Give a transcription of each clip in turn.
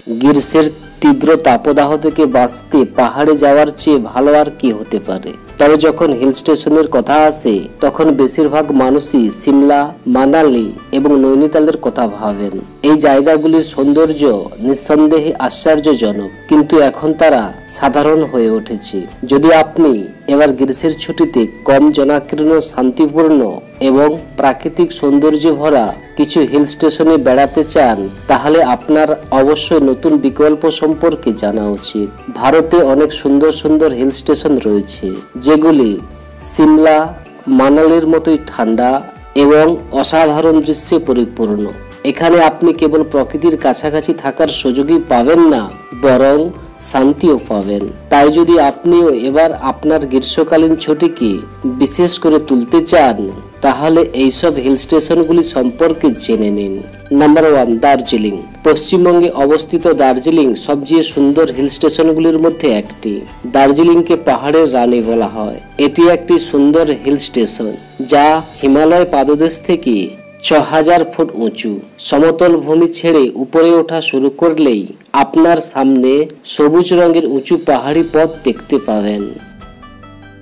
গ্রীষ্মের তীব্র তাপদাহ থেকে বাঁচতে পাহাড়ে যাওয়ার চেয়ে ভালো আর কি হতে পারে। তবে যখন হিল স্টেশনের কথা আসে তখন বেশিরভাগ মানুষই সিমলা, মানালি এবং নৈনিতালের কথা ভাবেন। এই জায়গাগুলির সৌন্দর্য নিঃসন্দেহে আশ্চর্যজনক, কিন্তু এখন তারা সাধারণ হয়ে উঠেছে। যদি আপনি এবার গ্রীষ্মের ছুটিতে কম জনাকীর্ণ, শান্তিপূর্ণ এবং প্রাকৃতিক সৌন্দর্যে ভরা কিছু হিল স্টেশনে বেড়াতে চান, তাহলে আপনার অবশ্যই নতুন বিকল্প সম্পর্কে জানা উচিত। ভারতে অনেক সুন্দর সুন্দর হিল স্টেশন রয়েছে, যেগুলি সিমলা, মানালির মতোই ঠান্ডা এবং অসাধারণ দৃশ্যে পরিপূর্ণ। এখানে আপনি কেবল প্রকৃতির কাছাকাছি থাকার সুযোগই পাবেন না, বরং শান্তিও পাবেন। তাই যদি আপনিও এবার আপনার গ্রীষ্মকালীন ছুটিকে বিশেষ করে তুলতে চান, তাহলে এইসব হিল স্টেশনগুলি সম্পর্কে জেনে নিন। নাম্বার 1, দার্জিলিং। পশ্চিমবঙ্গে অবস্থিত দার্জিলিং সবচেয়ে সুন্দর হিল স্টেশনগুলির মধ্যে একটি। দার্জিলিংকে পাহাড়ের রানী বলা হয়। এটি একটি সুন্দর হিল স্টেশন যা হিমালয় পাদদেশ থেকে 6000 ফুট উঁচু। সমতল ভূমি ছেড়ে উপরে ওঠা শুরু করলেই আপনার সামনে সবুজ রঙের উঁচু পাহাড়ি পথ দেখতে পাবেন।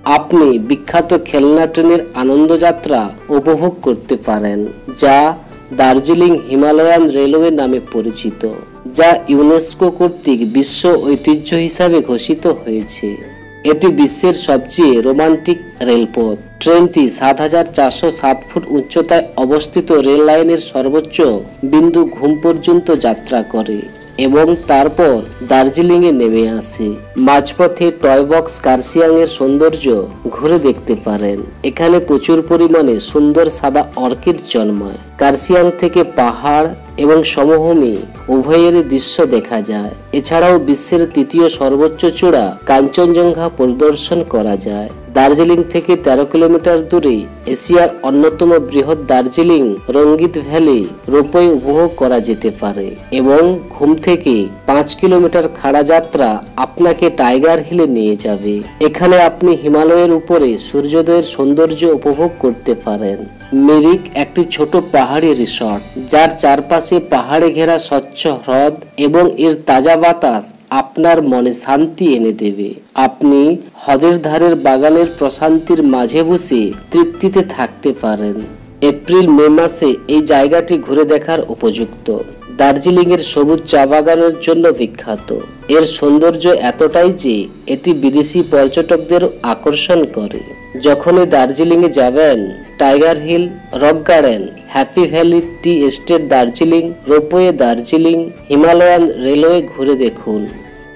আপনি বিখ্যাত খেলনা ট্রেনের আনন্দযাত্রা উপভোগ করতে পারেন, যা দার্জিলিং হিমালয়ান রেলওয়ে নামে পরিচিত, যা ইউনেস্কো কর্তৃক বিশ্ব ঐতিহ্য হিসাবে ঘোষিত হয়েছে। এটি বিশ্বের সবচেয়ে রোমান্টিক রেলপথ। ট্রেনটি 7407 ফুট উচ্চতায় অবস্থিত রেল লাইনের সর্বোচ্চ বিন্দু ঘুম পর্যন্ত যাত্রা করে এবং তারপর দার্জিলিং এ নেমে আসে। মাঝপথে টয় বক্স কার্সিয়াং এর সৌন্দর্য ঘুরে দেখতে পারেন। এখানে প্রচুর পরিমাণে সুন্দর সাদা অর্কিড জন্মায়। কার্সিয়াং থেকে পাহাড় এবং সমভূমি উভয়ের দৃশ্য দেখা যায়। এছাড়াও বিশ্বের তৃতীয় সর্বোচ্চ চূড়া কাঞ্চনজঙ্ঘা পরিদর্শন করা যায়। দার্জিলিং থেকে 13 কিলোমিটার দূরে এশিয়ার অন্যতম বৃহৎ দার্জিলিং রঙ্গিত ভ্যালি রোপওয়ে উপভোগ করা যেতে পারে এবং ঘুম থেকে 5 কিলোমিটার খাড়া যাত্রা আপনাকে টাইগার হিলে নিয়ে যাবে। এখানে আপনি হিমালয়ের উপরে সূর্যোদয়ের সৌন্দর্য উপভোগ করতে পারেন। মিরিক একটি ছোট পাহাড়ি রিসর্ট, যার চারপাশে পাহাড়ে ঘেরা স্বচ্ছ হ্রদ এবং এর তাজা বাতাস আপনার মনে শান্তি এনে দেবে। আপনি হ্রদের ধারের বাগানের প্রশান্তির মাঝে বসে তৃপ্তিতে থাকতে পারেন। এপ্রিল-মে মাসে এই জায়গাটি ঘুরে দেখার উপযুক্ত। দার্জিলিং এর সবুজ চা বাগানের জন্য বিখ্যাত। এর সৌন্দর্য এতটাই যে এটি বিদেশি পর্যটকদের আকর্ষণ করে। যখনই দার্জিলিং এ যাবেন, Tiger Hill, Rock Garden, Happy Valley Tea Estate Darjeeling, ropeway Darjeeling, Himalayan Railway ঘুরে দেখুন।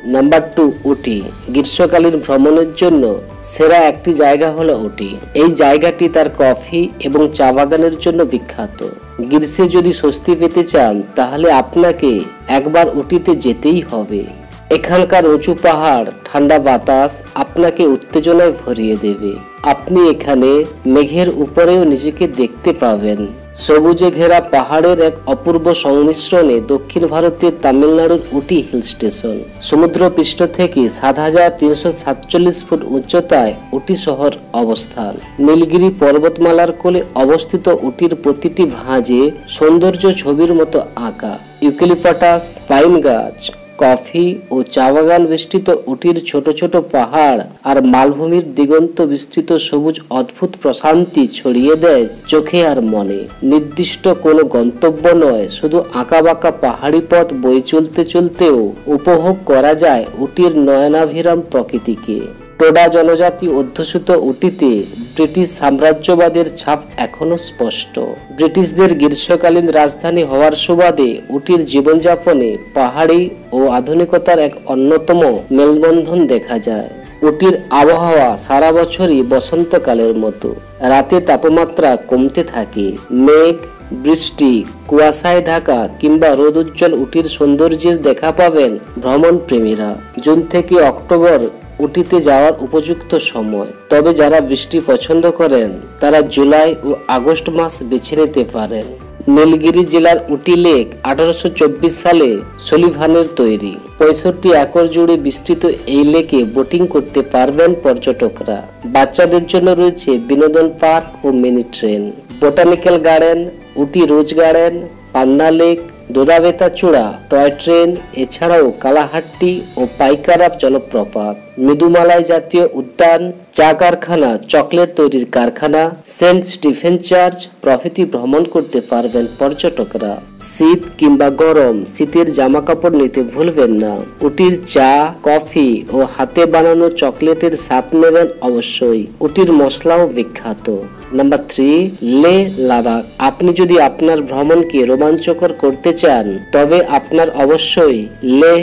নাম্বার 2, উটি। গ্রীষ্মকালীন ভ্রমণের জন্য সেরা একটি জায়গা হলো উটি। এই জায়গাটি তার কফি এবং চা বাগানের জন্য বিখ্যাত। গ্রীষ্মে যদি স্বস্তি পেতে চান, তাহলে আপনাকে একবার উটিতে যেতেই হবে। এখানকার উঁচু পাহাড়, ঠান্ডা বাতাস আপনাকে উত্তেজনায় ভরিয়ে দেবে। আপনি এখানে মেঘের উপরেও নিজেকে দেখতে পাবেন। সবুজে ঘেরা পাহাড়ের এক অপূর্ব সংমিশ্রণে দক্ষিণ ভারতের তামিলনাড়ুর উটি হিল স্টেশন। সমুদ্রপৃষ্ঠ থেকে 7347 ফুট উচ্চতায় উটি শহর অবস্থান। নীলগিরি পর্বতমালার কোলে অবস্থিত উটির প্রতিটি ভাঁজে সৌন্দর্য ছবির মতো আঁকা। ইউক্যালিপটাস, পাইন গাছ, কফি ও চা বাগান বেষ্টিত উটির ছোট ছোট পাহাড় আর মালভূমির দিগন্ত বিস্তৃত সবুজ অদ্ভুত প্রশান্তি ছড়িয়ে দেয় চোখে আর মনে। নির্দিষ্ট কোনো গন্তব্য নয়, শুধু আঁকাবাঁকা পাহাড়ি পথ বয়ে চলতে চলতেও উপভোগ করা যায় উটির নয়নাভিরাম প্রকৃতিকে। টোডা জনজাতি অধ্যুষিত উটিতে ব্রিটিশ সাম্রাজ্যবাদের ছাপ এখনো স্পষ্ট। ব্রিটিশদের গ্রীষ্মকালীন রাজধানী হওয়ার সুবাদে উটির জীবনযাপনে পাহাড়ি ও আধুনিকতার এক অন্যতম মেলবন্ধন দেখা যায়। উটির আবহাওয়া সারা বছরই বসন্তকালের মতো। রাতে তাপমাত্রা কমতে থাকে। মেঘ, বৃষ্টি, কুয়াশায় ঢাকা কিংবা রোদুজ্জ্বল উটির সৌন্দর্যের দেখা পাবেন ভ্রমণ প্রেমীরা। জুন থেকে অক্টোবর উটিতে যাওয়ার উপযুক্ত সময়। তবে যারা বৃষ্টি পছন্দ করেন, তারা জুলাই ও আগস্ট মাস বেছে নিতে পারেন। নীলগিরি জেলার উটি লেক 1824 সালে সলিভানের তৈরি। 65 একর জুড়ে বিস্তৃত এই লেকে বোটিং করতে পারবেন পর্যটকরা। বাচ্চাদের জন্য রয়েছে বিনোদন পার্ক ও মিনি ট্রেন। বোটানিক্যাল গার্ডেন, উটি রোজ গার্ডেন, পান্না লেক, দোদাবেতা চূড়া, টয় ট্রেন, এছাড়াও কালাহাট্টি ও পাইকারাপ জলপ্রপাত, মৃদুমালাই জাতীয় উদ্যান, চা কারখানা, চকলেট তৈরির কারখানা, সেন্ট স্টিফেন চার্চ প্রভৃতি ভ্রমণ করতে পারবেন পর্যটকরা। শীত কিংবা গরম, শীতের জামা কাপড় নিতে ভুলবেন না। উটির চা, কফি ও হাতে বানানো চকলেটের স্বাদ নেবেন অবশ্যই। উটির মশলাও বিখ্যাত। নাম্বার 3, লে লাদাখ। আপনি যদি আপনার ভ্রমণকে রোমাঞ্চকর করতে চান তবে আপনার অবশ্যই লে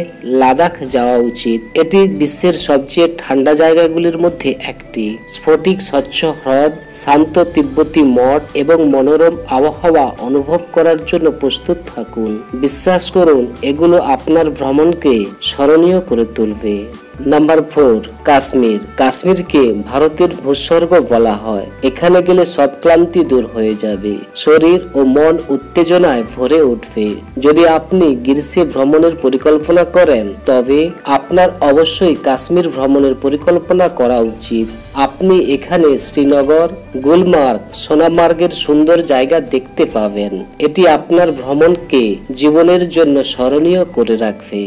লাদাখ যাওয়া উচিত। এটি বিশ্বের সবচেয়ে ঠান্ডা জায়গাগুলির মধ্যে একটি। স্ফটিক স্বচ্ছ হ্রদ, শান্ত তিব্বতী মঠ এবং মনোরম আবহাওয়া অনুভব করার জন্য প্রস্তুত থাকুন। বিশ্বাস করুন, এগুলো আপনার ভ্রমণকে স্মরণীয় করে তুলবে। নাম্বার 4, কাশ্মীর। কাশ্মীরকে ভারতের ভূস্বর্গ বলা হয়। এখানে গেলে সব ক্লান্তি দূর হয়ে যাবে, শরীর ও মন উত্তেজনায় ভরে উঠবে। যদি আপনি গ্রীষ্মে ভ্রমণের পরিকল্পনা করেন তবে আপনার অবশ্যই কাশ্মীর ভ্রমণের পরিকল্পনা করা উচিত। আপনি এখানে শ্রীনগর, গুলমার্গ, সোনামার্গের সুন্দর জায়গা দেখতে পাবেন। এটি আপনার ভ্রমণকে জীবনের জন্য স্মরণীয় করে রাখবে।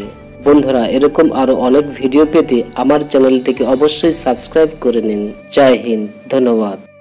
বন্ধুরা, এরকম আরো অনেক ভিডিও পেতে আমার চ্যানেলটিকে অবশ্যই সাবস্ক্রাইব করে নিন। জয় হিন্দ, ধন্যবাদ।